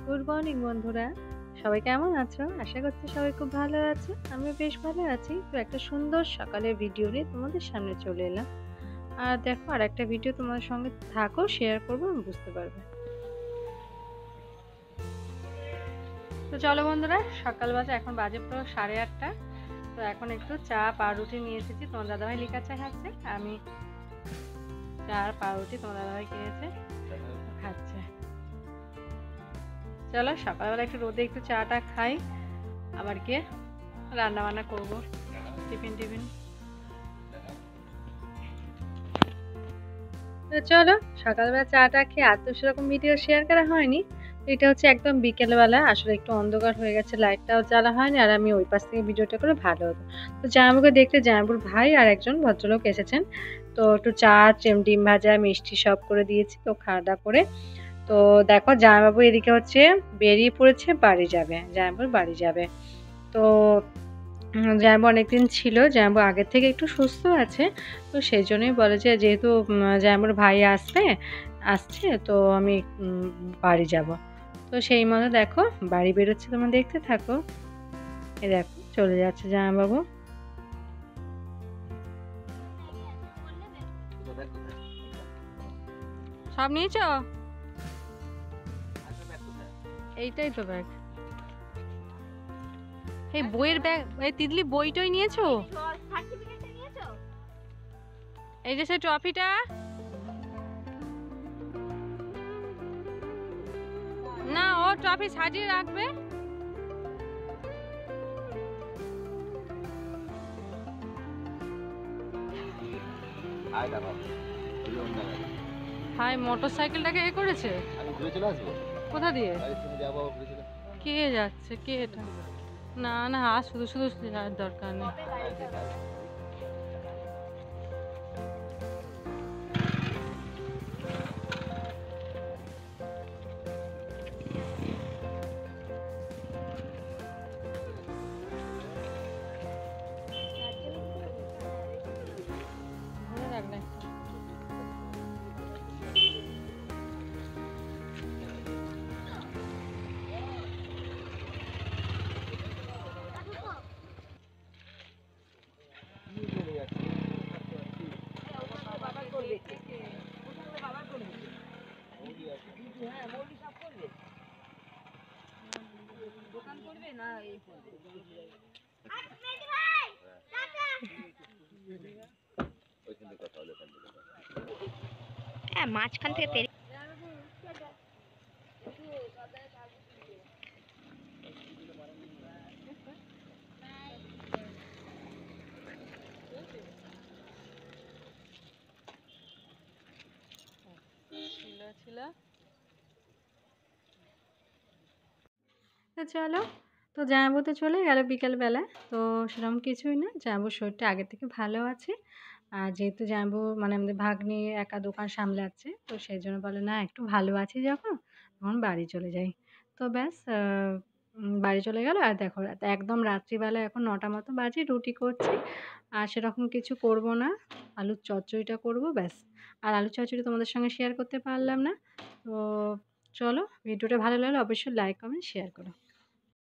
Good morning বন্ধুরা, সবাই কেমন আছো? আশা করছি সবাই খুব ভালো আছো। আমি বেশ ভালো আছি। তো একটা সুন্দর সকালের ভিডিও নিয়ে তোমাদের সামনে চলে এলাম। আর দেখো, আর একটা ভিডিও তোমাদের সঙ্গে থাকো, শেয়ার করবো, আমি বুঝতে পারবে। তো চলো বন্ধুরা, সকালবেলা এখন বাজে পুরো 8:30। তো এখন একটু চা পাউরুটি নিয়ে এসেছি। তোমার দাদাভাই লিকার চা খাচ্ছে, আমি চা আর পাউরুটি তোমার দাদাভাই কিনেছে, খাচ্ছে। চলো সকালবেলা একটু রোদে একটু চাটা খাই, আবার গিয়ে রান্না বান্না করবো, টিফিন। তো চলো, সকালবেলা চাটা খেয়ে আর তো সেরকম ভিডিও শেয়ার করা হয়নি। এটা হচ্ছে একদম বিকেলবেলা, আসলে একটু অন্ধকার হয়ে গেছে, লাইটটাও জ্বালা হয়নি, আর আমি ওই পাশ থেকে ভিডিওটা করে ভালো হতো। তো জামাইবাবুকে দেখতে জামাইবাবুর ভাই আর একজন ভদ্রলোক এসেছেন। তো একটু চা, ডিম ভাজা, মিষ্টি সব করে দিয়েছি। তো খাওয়া দাওয়া করে তো দেখো, জামাইবাবু এদিকে হচ্ছে বেরিয়ে পড়েছে, বাড়ি যাবে, জামাইবাবুর বাড়ি যাবে। তো জামাইবাবু অনেকদিন ছিল, জামাইবাবু আগের থেকে একটু সুস্থ আছে। তো সেই জন্যই বলে যে যেহেতু জামাইবাবুর ভাই আসছে, তো আমি বাড়ি যাব। তো সেই মতো দেখো বাড়ি বেরোচ্ছে, তোমরা দেখতে থাকো। এই দেখো চলে যাচ্ছে জামাইবাবু। সব নিয়েছো? এইটাই তো ব্যাগ। এই বইয়ের ব্যাগ, এই তিতলি বইটাই নিয়েছো? এই যে সেই ট্রফিটা, না ও ট্রফি সাজিয়ে রাখবে। হাই, মোটর সাইকেলটাকে এ করেছে। কোথা দিয়ে কে যাচ্ছে? কে এটা? না না, আর শুধু শুধু যাওয়ার দরকার নেই। ধরে রাখ না একটু। হ্যাঁ, মাঝখান থেকে পেরিয়ে ছিল। তো চলো, তো জামাইবাবু তো চলে গেল বিকেলবেলা। তো সেরকম কিছুই না, জামাইবাবুর শরীরটা আগের থেকে ভালো আছে। আর যেহেতু জামাইবাবু মানে আমাদের ভাগ্নি একা দোকান সামলাচ্ছে, তো সেই জন্য বলে না একটু ভালো আছি যখন, তখন বাড়ি চলে যাই। তো ব্যাস বাড়ি চলে গেল। আর দেখো একদম রাত্রিবেলা এখন 9টা মতো বাজে, রুটি করছি। আর সেরকম কিছু করব না, আলুর চচ্চড়িটা করব ব্যাস। আর আলুর চচ্চড়ি তোমাদের সঙ্গে শেয়ার করতে পারলাম না। তো চলো, ভিডিওটা ভালো লাগলে অবশ্যই লাইক, কমেন্ট, শেয়ার করো।